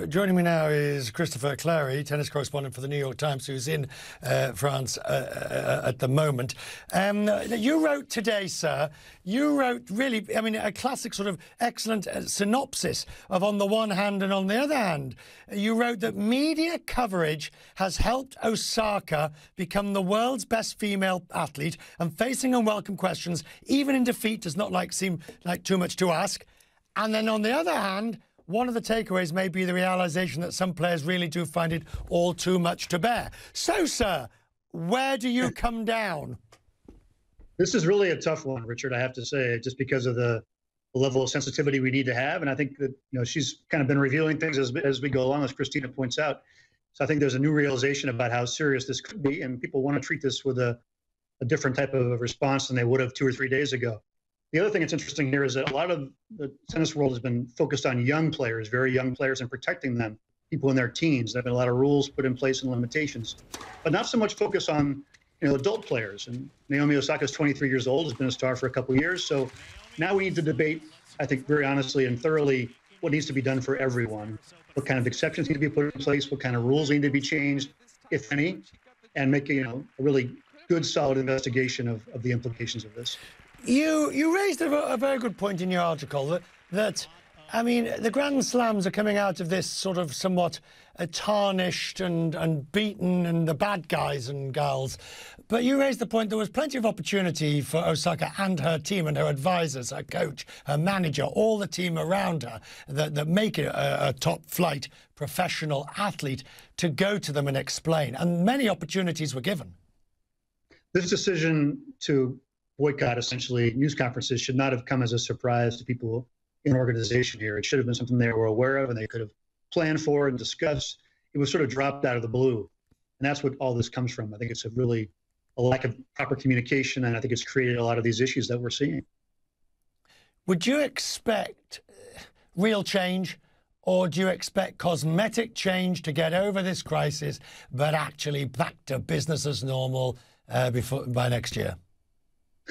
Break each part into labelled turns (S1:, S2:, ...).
S1: Joining me now is Christopher Clarey, tennis correspondent for the New York Times, who's in France at the moment. You wrote today, sir, you wrote really, I mean, a classic sort of excellent synopsis of on the one hand and on the other hand. You wrote that media coverage has helped Osaka become the world's best female athlete, and facing unwelcome questions, even in defeat, does not seem like too much to ask. And then on the other hand, one of the takeaways may be the realisation that some players really do find it all too much to bear. So, sir, where do you come down?
S2: This is really a tough one, Richard, I have to say, just because of the level of sensitivity we need to have. And I think that, she's kind of been revealing things as we go along, as Christina points out. So I think there's a new realization about how serious this could be, and people want to treat this with a different type of response than they would have 2 or 3 days ago. The other thing that's interesting here is that a lot of the tennis world has been focused on young players, very young players, and protecting them, people in their teens. There have been a lot of rules put in place and limitations, but not so much focus on adult players. And Naomi Osaka is 23 years old, has been a star for a couple of years. So now we need to debate, I think, very honestly and thoroughly what needs to be done for everyone, what kind of exceptions need to be put in place, what kind of rules need to be changed, if any, and make a really good, solid investigation of the implications of this.
S1: You raised a very good point in your article that I mean, the Grand Slams are coming out of this sort of somewhat tarnished and beaten, and the bad guys and girls. But you raised the point there was plenty of opportunity for Osaka and her team and her advisors, her coach, her manager, all the team around her that make it a top-flight professional athlete to go to them and explain. And many opportunities were given.
S2: This decision to boycott, essentially, news conferences should not have come as a surprise to people in organization here. It should have been something they were aware of and they could have planned for and discussed. It was sort of dropped out of the blue. And that's what all this comes from. I think it's a lack of proper communication, and I think it's created a lot of these issues that we're seeing.
S1: Would you expect real change, or do you expect cosmetic change to get over this crisis, but actually back to business as normal by next year?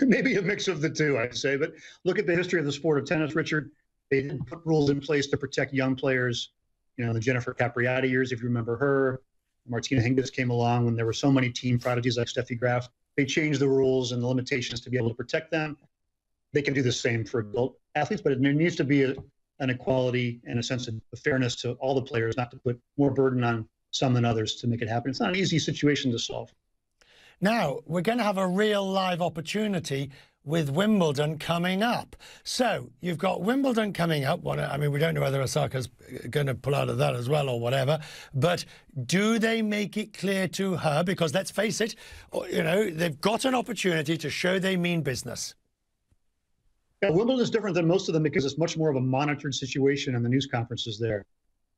S2: Maybe a mix of the two, I'd say. But look at the history of the sport of tennis, Richard. They didn't put rules in place to protect young players. The Jennifer Capriati years, if you remember her. Martina Hingis came along when there were so many team prodigies like Steffi Graf. They changed the rules and the limitations to be able to protect them. They can do the same for adult athletes, but there needs to be an equality and a sense of fairness to all the players, not to put more burden on some than others to make it happen. It's not an easy situation to solve.
S1: Now, we're going to have a real live opportunity with Wimbledon coming up. So you've got Wimbledon coming up. I mean, we don't know whether Osaka's going to pull out of that as well or whatever. But do they make it clear to her? Because let's face it, they've got an opportunity to show they mean business.
S2: Yeah, Wimbledon is different than most of them because it's much more of a monitored situation in the news conferences there.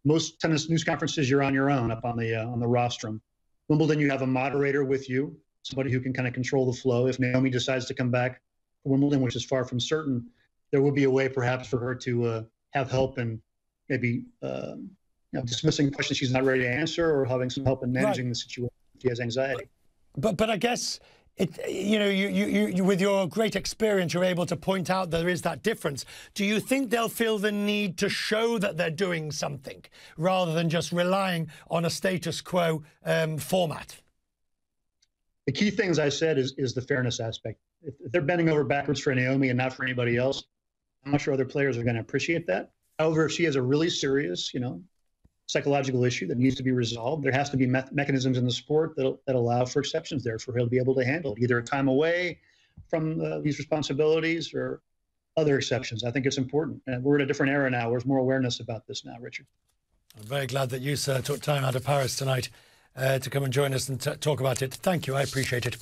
S2: Most tennis news conferences, you're on your own up on the rostrum. Wimbledon, you have a moderator with you, somebody who can kind of control the flow. If Naomi decides to come back for Wimbledon, which is far from certain, there would be a way perhaps for her to have help in maybe dismissing questions she's not ready to answer, or having some help in managing the situation if she has anxiety.
S1: But I guess you with your great experience, you're able to point out there is that difference. Do you think they'll feel the need to show that they're doing something rather than just relying on a status quo format?
S2: The key thing, as I said, is the fairness aspect. If they're bending over backwards for Naomi and not for anybody else, I'm not sure other players are going to appreciate that. However, if she has a really serious, psychological issue that needs to be resolved, there has to be mechanisms in the sport that allow for exceptions there for her to be able to handle either a time away from these responsibilities or other exceptions. I think it's important. And we're in a different era now where there's more awareness about this now, Richard.
S1: I'm very glad that you, sir, took time out of Paris tonight to come and join us and talk about it. Thank you. I appreciate it.